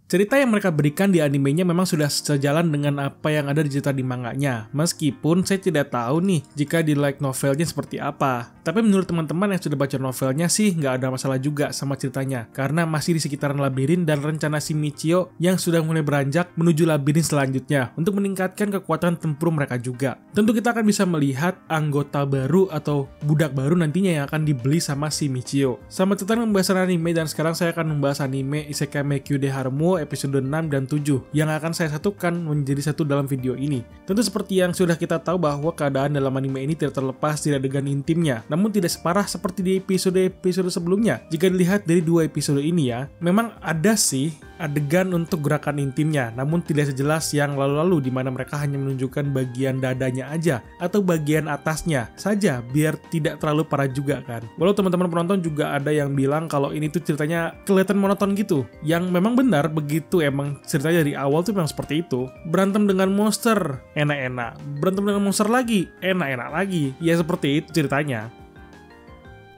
Cerita yang mereka berikan di animenya memang sudah sejalan dengan apa yang ada di cerita di manganya. Meskipun saya tidak tahu nih jika di light novelnya seperti apa. Tapi menurut teman-teman yang sudah baca novelnya sih nggak ada masalah juga sama ceritanya. Karena masih di sekitaran labirin dan rencana si Michio yang sudah mulai beranjak menuju labirin selanjutnya untuk meningkatkan kekuatan tempur mereka juga. Tentu kita akan bisa melihat anggota baru atau budak baru nantinya yang akan dibeli sama si Michio. Sama tentang pembahasan anime, dan sekarang saya akan membahas anime Isekai Mekyu de Harumo episode 6 dan 7 yang akan saya satukan menjadi satu dalam video ini. Tentu seperti yang sudah kita tahu bahwa keadaan dalam anime ini tidak terlepas dari adegan intimnya, namun tidak separah seperti di episode sebelumnya. Jika dilihat dari 2 episode ini ya, memang ada sih adegan untuk gerakan intimnya, namun tidak sejelas yang lalu-lalu di mana mereka hanya menunjukkan bagian dadanya aja atau bagian atasnya saja biar tidak terlalu parah juga kan. Walau teman-teman penonton juga ada yang bilang kalau ini tuh ceritanya kelihatan monoton gitu, yang memang benar begitu, emang ceritanya dari awal tuh memang seperti itu. Berantem dengan monster enak-enak, berantem dengan monster lagi enak-enak lagi, ya seperti itu ceritanya.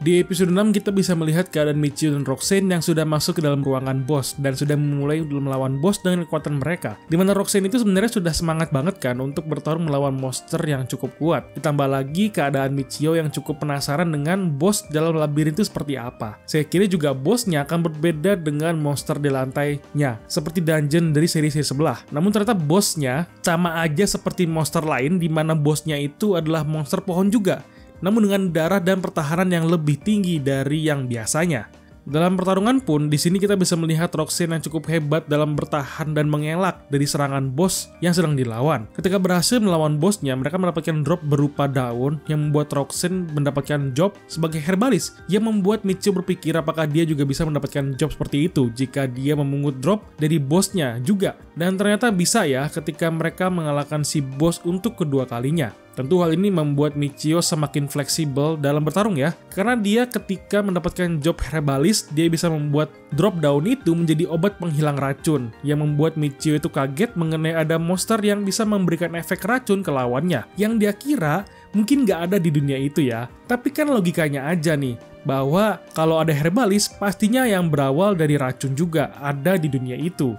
Di episode 6 kita bisa melihat keadaan Michio dan Roxane yang sudah masuk ke dalam ruangan bos dan sudah memulai melawan bos dengan kekuatan mereka. Dimana Roxane itu sebenarnya sudah semangat banget kan untuk bertarung melawan monster yang cukup kuat. Ditambah lagi keadaan Michio yang cukup penasaran dengan bos dalam labirin itu seperti apa. Saya kira juga bosnya akan berbeda dengan monster di lantainya, seperti dungeon dari seri-seri sebelah. Namun ternyata bosnya sama aja seperti monster lain, dimana bosnya itu adalah monster pohon juga, namun dengan darah dan pertahanan yang lebih tinggi dari yang biasanya. Dalam pertarungan pun, di sini kita bisa melihat Roxane yang cukup hebat dalam bertahan dan mengelak dari serangan bos yang sedang dilawan. Ketika berhasil melawan bosnya, mereka mendapatkan drop berupa daun yang membuat Roxane mendapatkan job sebagai herbalis, yang membuat Michio berpikir apakah dia juga bisa mendapatkan job seperti itu jika dia memungut drop dari bosnya juga. Dan ternyata bisa ya ketika mereka mengalahkan si bos untuk kedua kalinya. Tentu hal ini membuat Michio semakin fleksibel dalam bertarung ya, karena dia ketika mendapatkan job herbalis, dia bisa membuat drop daun itu menjadi obat penghilang racun, yang membuat Michio itu kaget mengenai ada monster yang bisa memberikan efek racun ke lawannya, yang dia kira mungkin nggak ada di dunia itu ya. Tapi kan logikanya aja nih, bahwa kalau ada herbalis, pastinya yang berawal dari racun juga ada di dunia itu.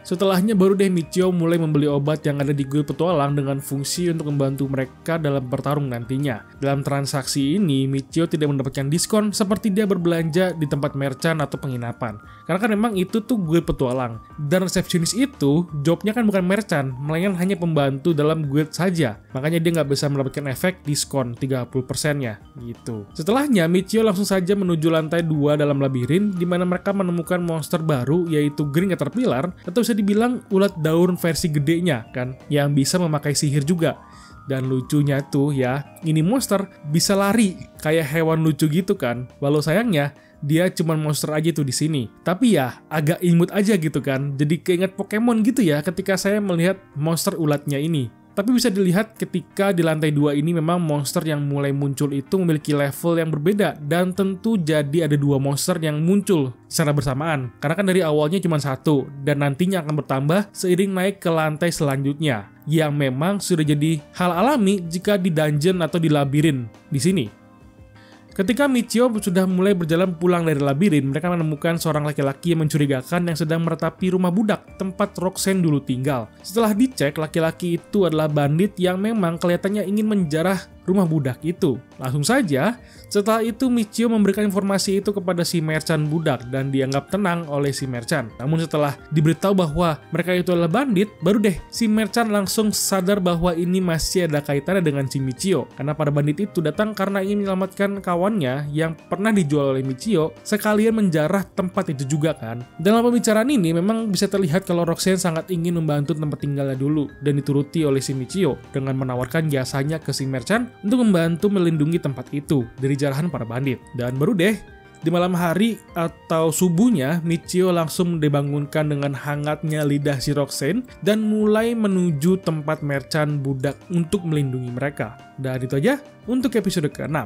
Setelahnya baru deh Michio mulai membeli obat yang ada di guild petualang dengan fungsi untuk membantu mereka dalam bertarung nantinya. Dalam transaksi ini, Michio tidak mendapatkan diskon seperti dia berbelanja di tempat merchant atau penginapan. Karena kan memang itu tuh guild petualang. Dan resepsionis itu, jobnya kan bukan merchant, melainkan hanya pembantu dalam guild saja. Makanya dia nggak bisa mendapatkan efek diskon 30%-nya gitu. Setelahnya, Michio langsung saja menuju lantai 2 dalam labirin, di mana mereka menemukan monster baru yaitu Green Caterpillar, atau bisa dibilang ulat daun versi gedenya kan, yang bisa memakai sihir juga. Dan lucunya tuh ya, ini monster bisa lari kayak hewan lucu gitu kan. Walau sayangnya dia cuma monster aja tuh di sini. Tapi ya agak imut aja gitu kan. Jadi keinget Pokemon gitu ya ketika saya melihat monster ulatnya ini. Tapi bisa dilihat ketika di lantai 2 ini memang monster yang mulai muncul itu memiliki level yang berbeda, dan tentu jadi ada 2 monster yang muncul secara bersamaan. Karena kan dari awalnya cuma 1 dan nantinya akan bertambah seiring naik ke lantai selanjutnya, yang memang sudah jadi hal alami jika di dungeon atau di labirin di sini. Ketika Michio sudah mulai berjalan pulang dari labirin, mereka menemukan seorang laki-laki yang mencurigakan yang sedang meratapi rumah budak, tempat Roxane dulu tinggal. Setelah dicek, laki-laki itu adalah bandit yang memang kelihatannya ingin menjarah rumah budak itu. Langsung saja, setelah itu Michio memberikan informasi itu kepada si merchant budak dan dianggap tenang oleh si merchant. Namun setelah diberitahu bahwa mereka itu adalah bandit, baru deh si merchant langsung sadar bahwa ini masih ada kaitannya dengan si Michio. Karena para bandit itu datang karena ingin menyelamatkan kawannya yang pernah dijual oleh Michio, sekalian menjarah tempat itu juga kan. Dalam pembicaraan ini memang bisa terlihat kalau Roxane sangat ingin membantu tempat tinggalnya dulu, dan dituruti oleh si Michio dengan menawarkan jasanya ke si merchant untuk membantu melindungi tempat itu dari jarahan para bandit. Dan baru deh di malam hari atau subuhnya, Michio langsung dibangunkan dengan hangatnya lidah si Roxane dan mulai menuju tempat merchant budak untuk melindungi mereka. Dan itu aja untuk episode ke-6.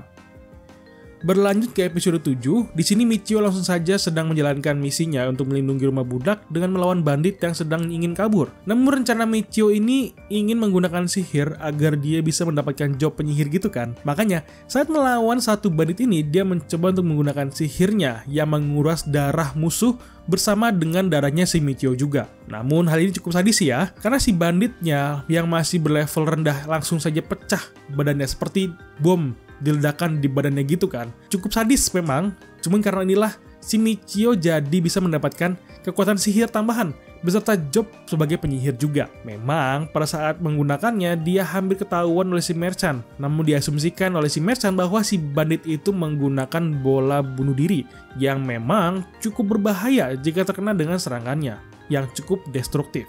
Berlanjut ke episode 7, di sini Michio langsung saja sedang menjalankan misinya untuk melindungi rumah budak dengan melawan bandit yang sedang ingin kabur. Namun rencana Michio ini ingin menggunakan sihir agar dia bisa mendapatkan job penyihir gitu kan. Makanya saat melawan satu bandit ini, dia mencoba untuk menggunakan sihirnya yang menguras darah musuh bersama dengan darahnya si Michio juga. Namun hal ini cukup sadis ya, karena si banditnya yang masih berlevel rendah langsung saja pecah badannya seperti bom diledakan di badannya gitu kan. Cukup sadis memang, cuman karena inilah si Michio jadi bisa mendapatkan kekuatan sihir tambahan beserta job sebagai penyihir juga. Memang pada saat menggunakannya dia hampir ketahuan oleh si merchant, namun diasumsikan oleh si merchant bahwa si bandit itu menggunakan bola bunuh diri yang memang cukup berbahaya jika terkena dengan serangannya yang cukup destruktif.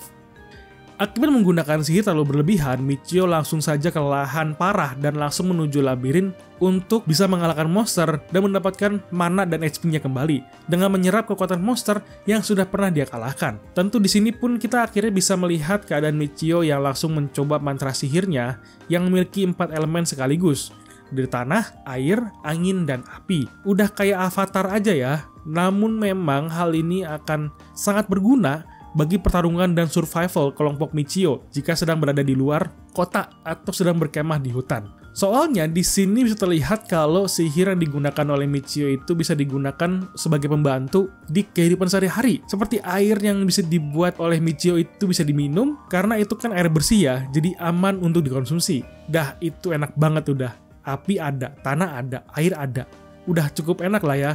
Akibat menggunakan sihir terlalu berlebihan, Michio langsung saja kelelahan parah dan langsung menuju labirin untuk bisa mengalahkan monster dan mendapatkan mana dan HP-nya kembali dengan menyerap kekuatan monster yang sudah pernah dia kalahkan. Tentu di sini pun kita akhirnya bisa melihat keadaan Michio yang langsung mencoba mantra sihirnya yang memiliki 4 elemen sekaligus. Dari tanah, air, angin, dan api. Udah kayak avatar aja ya. Namun memang hal ini akan sangat berguna bagi pertarungan dan survival kelompok Michio jika sedang berada di luar kota atau sedang berkemah di hutan. Soalnya di sini bisa terlihat kalau sihir yang digunakan oleh Michio itu bisa digunakan sebagai pembantu di kehidupan sehari-hari. Seperti air yang bisa dibuat oleh Michio itu bisa diminum karena itu kan air bersih ya, jadi aman untuk dikonsumsi. Dah itu enak banget udah. Api ada, tanah ada, air ada. Udah cukup enak lah ya.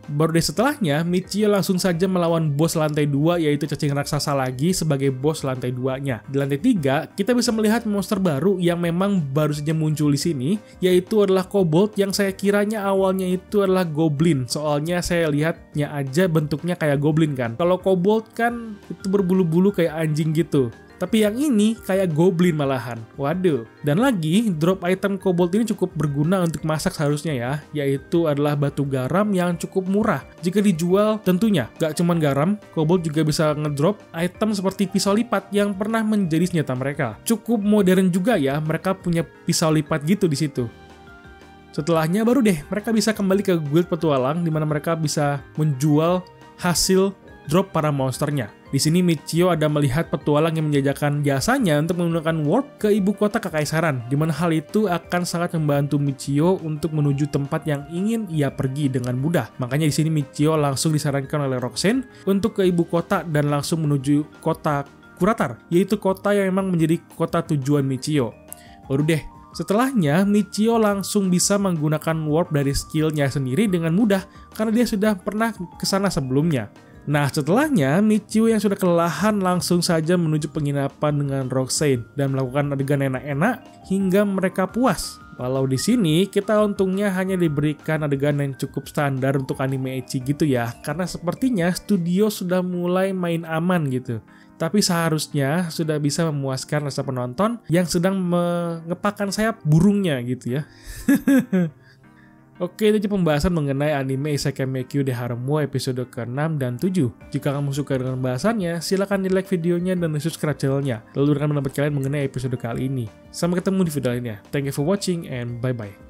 Baru deh setelahnya, Michio langsung saja melawan bos lantai 2 yaitu cacing raksasa lagi sebagai bos lantai 2-nya. Di lantai 3, kita bisa melihat monster baru yang memang baru saja muncul di sini, yaitu adalah kobold yang saya kiranya awalnya itu adalah goblin. Soalnya saya lihatnya aja bentuknya kayak goblin kan. Kalau kobold kan itu berbulu-bulu kayak anjing gitu. Tapi yang ini kayak goblin malahan. Waduh. Dan lagi, drop item kobold ini cukup berguna untuk masak seharusnya ya. Yaitu adalah batu garam yang cukup murah. Jika dijual tentunya. Gak cuman garam, kobold juga bisa ngedrop item seperti pisau lipat yang pernah menjadi senjata mereka. Cukup modern juga ya, mereka punya pisau lipat gitu di situ. Setelahnya baru deh mereka bisa kembali ke guild petualang di mana mereka bisa menjual hasil drop para monsternya. Di sini Michio ada melihat petualang yang menjajakan jasanya untuk menggunakan warp ke ibu kota kekaisaran, di mana hal itu akan sangat membantu Michio untuk menuju tempat yang ingin ia pergi dengan mudah. Makanya di sini Michio langsung disarankan oleh Roxanne untuk ke ibu kota dan langsung menuju kota Kuratar, yaitu kota yang memang menjadi kota tujuan Michio. Baru deh setelahnya, Michio langsung bisa menggunakan warp dari skillnya sendiri dengan mudah karena dia sudah pernah kesana sebelumnya. Nah, setelahnya, Michio yang sudah kelelahan langsung saja menuju penginapan dengan Roxanne dan melakukan adegan enak-enak hingga mereka puas. Walau di sini kita untungnya hanya diberikan adegan yang cukup standar untuk anime ecchi gitu ya, karena sepertinya studio sudah mulai main aman gitu. Tapi seharusnya sudah bisa memuaskan rasa penonton yang sedang mengepakkan sayap burungnya gitu ya. Oke, itu aja pembahasan mengenai anime Isekai Mekyu de Harem episode ke-6 dan 7. Jika kamu suka dengan bahasannya, silahkan di like videonya dan subscribe channelnya. Lalu akan mendapat kalian mengenai episode kali ini. Sampai ketemu di video lainnya. Thank you for watching and bye-bye.